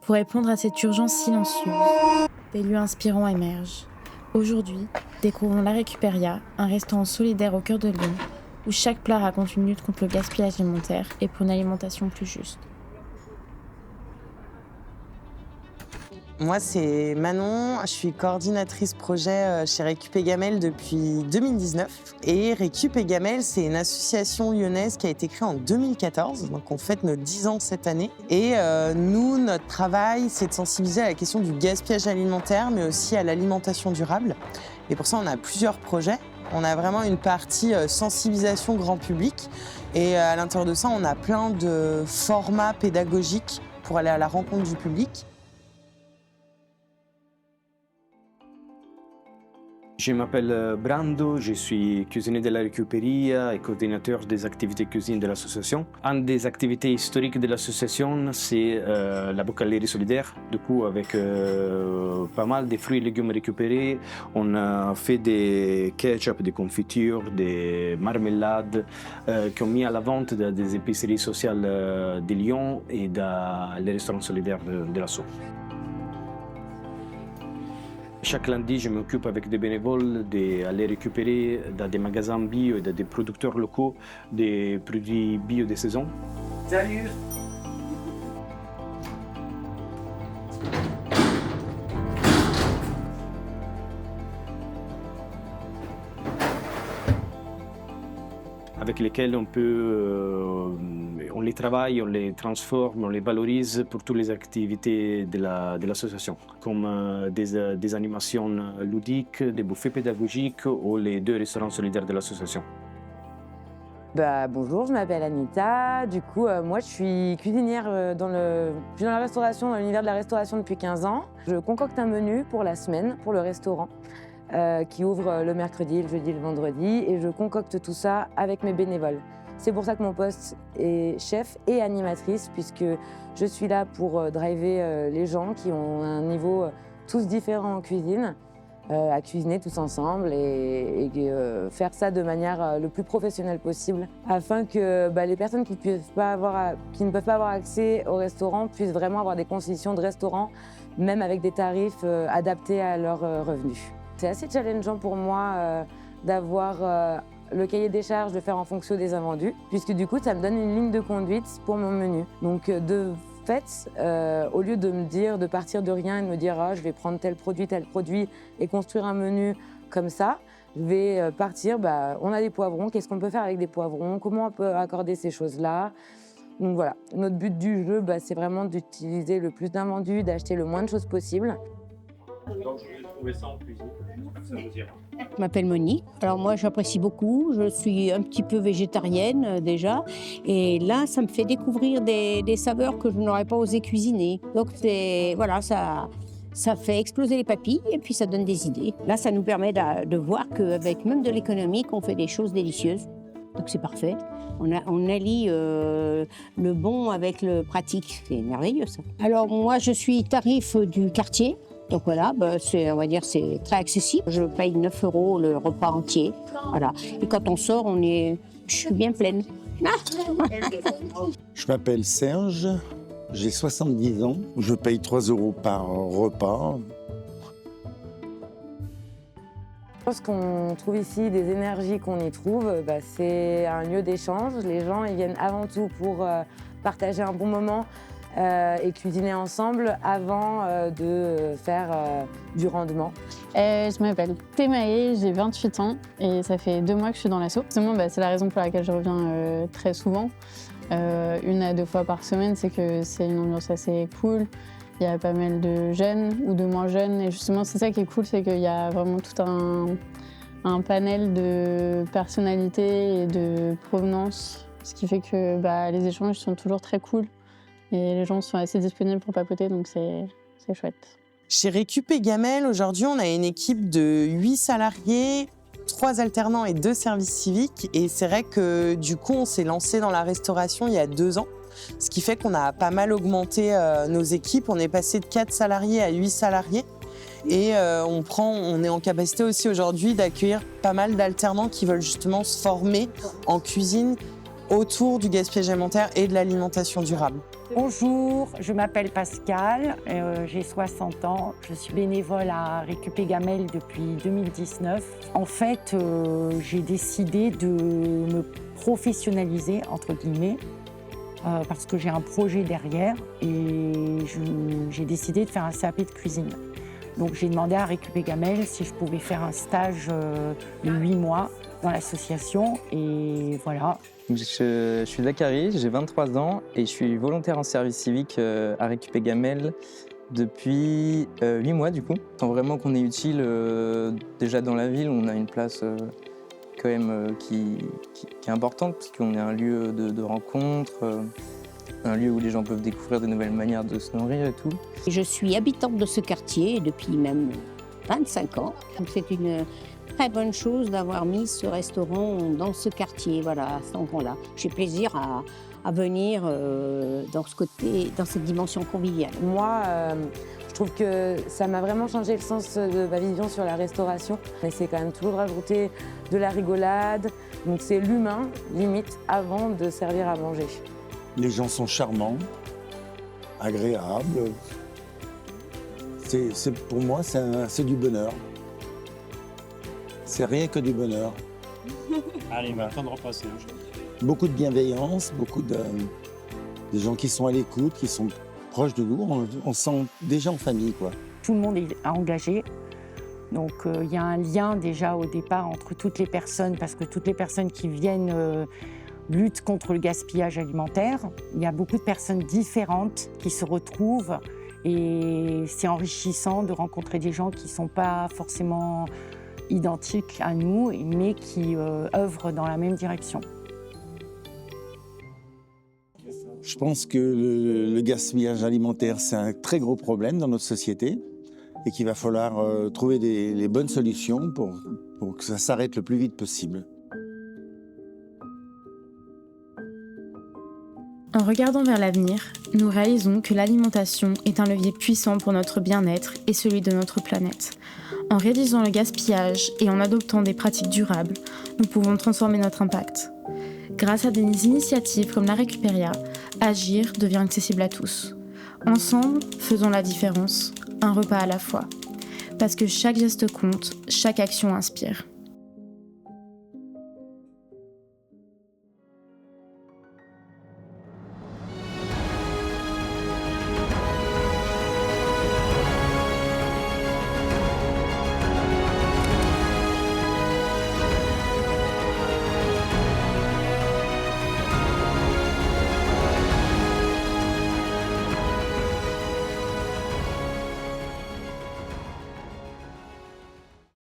Pour répondre à cette urgence silencieuse, des lieux inspirants émergent. Aujourd'hui, découvrons La Récupéria, un restaurant solidaire au cœur de Lyon, où chaque plat raconte une lutte contre le gaspillage alimentaire et pour une alimentation plus juste. Moi, c'est Manon, je suis coordinatrice projet chez Récup et Gamelle depuis 2019. Et Récup et Gamelle, c'est une association lyonnaise qui a été créée en 2014, donc on fête nos 10 ans cette année. Et nous, notre travail, c'est de sensibiliser à la question du gaspillage alimentaire, mais aussi à l'alimentation durable. Et pour ça, on a plusieurs projets. On a vraiment une partie sensibilisation grand public. Et à l'intérieur de ça, on a plein de formats pédagogiques pour aller à la rencontre du public. Je m'appelle Brando, je suis cuisinier de la Récupéria et coordinateur des activités cuisine de l'association. Une des activités historiques de l'association, c'est la bocalerie solidaire. Du coup, avec pas mal de fruits et légumes récupérés, on a fait des ketchup, des confitures, des marmelades qui ont mis à la vente des épiceries sociales de Lyon et dans les restaurants solidaires de l'asso. Chaque lundi, je m'occupe avec des bénévoles d'aller récupérer dans des magasins bio et dans des producteurs locaux des produits bio de saison. Salut! Avec lesquels on les travaille, on les transforme, on les valorise pour toutes les activités de l'association, comme des animations ludiques, des buffets pédagogiques ou les 2 restaurants solidaires de l'association. Bonjour, je m'appelle Anita. Du coup, moi, je suis cuisinière dans la restauration, dans l'univers de la restauration depuis 15 ans. Je concocte un menu pour la semaine, pour le restaurant. Qui ouvre le mercredi, le jeudi, le vendredi, et je concocte tout ça avec mes bénévoles. C'est pour ça que mon poste est chef et animatrice, puisque je suis là pour driver les gens qui ont un niveau tous différent en cuisine, à cuisiner tous ensemble et faire ça de manière le plus professionnelle possible, afin que les personnes qui ne peuvent pas avoir accès au restaurant puissent vraiment avoir des conditions de restaurant, même avec des tarifs adaptés à leurs revenus. C'est assez challengeant pour moi d'avoir le cahier des charges, de faire en fonction des invendus, puisque du coup, ça me donne une ligne de conduite pour mon menu. Donc de fait, au lieu de partir de rien et de me dire je vais prendre tel produit et construire un menu comme ça, je vais partir, on a des poivrons, qu'est-ce qu'on peut faire avec des poivrons, comment on peut accorder ces choses-là. Donc voilà, notre but du jeu, c'est vraiment d'utiliser le plus d'invendus, d'acheter le moins de choses possible. Donc, je vais trouver ça en cuisine, ça vous ira. Je m'appelle Monique. Alors moi, j'apprécie beaucoup. Je suis un petit peu végétarienne déjà. Et là, ça me fait découvrir des saveurs que je n'aurais pas osé cuisiner. Donc voilà, ça fait exploser les papilles et puis ça donne des idées. Là, ça nous permet de voir qu'avec même de l'économique, on fait des choses délicieuses. Donc c'est parfait. On allie le bon avec le pratique. C'est merveilleux ça. Alors moi, je suis tarif du quartier. Donc voilà, on va dire c'est très accessible. Je paye 9 € le repas entier. Voilà. Et quand on sort, je suis bien pleine. Je m'appelle Serge, j'ai 70 ans. Je paye 3 € par repas. Ce qu'on trouve ici, des énergies qu'on y trouve, c'est un lieu d'échange. Les gens ils viennent avant tout pour partager un bon moment. Et cuisiner ensemble avant de faire du rendement. Je m'appelle Thémaë, j'ai 28 ans et ça fait 2 mois que je suis dans l'asso. Justement, c'est la raison pour laquelle je reviens très souvent, 1 à 2 fois par semaine, c'est que c'est une ambiance assez cool. Il y a pas mal de jeunes ou de moins jeunes et justement c'est ça qui est cool, c'est qu'il y a vraiment tout un panel de personnalités et de provenance, ce qui fait que les échanges sont toujours très cool. Et les gens sont assez disponibles pour papoter, donc c'est chouette. Chez Récup et Gamelle, aujourd'hui, on a une équipe de 8 salariés, 3 alternants et 2 services civiques. Et c'est vrai que du coup, on s'est lancé dans la restauration il y a 2 ans. Ce qui fait qu'on a pas mal augmenté nos équipes. On est passé de 4 salariés à 8 salariés. Et on est en capacité aussi aujourd'hui d'accueillir pas mal d'alternants qui veulent justement se former en cuisine autour du gaspillage alimentaire et de l'alimentation durable. Bonjour, je m'appelle Pascal, j'ai 60 ans, je suis bénévole à Récupé Gamelle depuis 2019. En fait, j'ai décidé de me professionnaliser, entre guillemets, parce que j'ai un projet derrière et j'ai décidé de faire un CAP de cuisine. Donc j'ai demandé à Récupé Gamelle si je pouvais faire un stage de 8 mois dans l'association et voilà. Je suis Zachary, j'ai 23 ans et je suis volontaire en service civique à Récupé Gamelle depuis 8 mois du coup. Je sens vraiment qu'on est utile déjà dans la ville, on a une place quand même qui est importante parce qu'on est un lieu de rencontre, un lieu où les gens peuvent découvrir de nouvelles manières de se nourrir et tout. Je suis habitante de ce quartier depuis même 25 ans. Donc c'est une très bonne chose d'avoir mis ce restaurant dans ce quartier, voilà, à cet endroit-là. J'ai plaisir à venir dans cette dimension conviviale. Moi, je trouve que ça m'a vraiment changé le sens de ma vision sur la restauration. C'est quand même toujours de rajouter de la rigolade, donc c'est l'humain, limite, avant de servir à manger. Les gens sont charmants, agréables. Pour moi, c'est du bonheur. C'est rien que du bonheur. Allez, on va attendre de repasser. Beaucoup de bienveillance, beaucoup de gens qui sont à l'écoute, qui sont proches de nous. On se sent déjà en famille, quoi. Tout le monde est engagé. Donc il y a un lien déjà au départ entre toutes les personnes, parce que toutes les personnes qui viennent luttent contre le gaspillage alimentaire. Il y a beaucoup de personnes différentes qui se retrouvent et c'est enrichissant de rencontrer des gens qui ne sont pas forcément identiques à nous, mais qui œuvrent dans la même direction. Je pense que le gaspillage alimentaire, c'est un très gros problème dans notre société et qu'il va falloir trouver les bonnes solutions pour que ça s'arrête le plus vite possible. En regardant vers l'avenir, nous réalisons que l'alimentation est un levier puissant pour notre bien-être et celui de notre planète. En réduisant le gaspillage et en adoptant des pratiques durables, nous pouvons transformer notre impact. Grâce à des initiatives comme la Récupéria, agir devient accessible à tous. Ensemble, faisons la différence, un repas à la fois. Parce que chaque geste compte, chaque action inspire.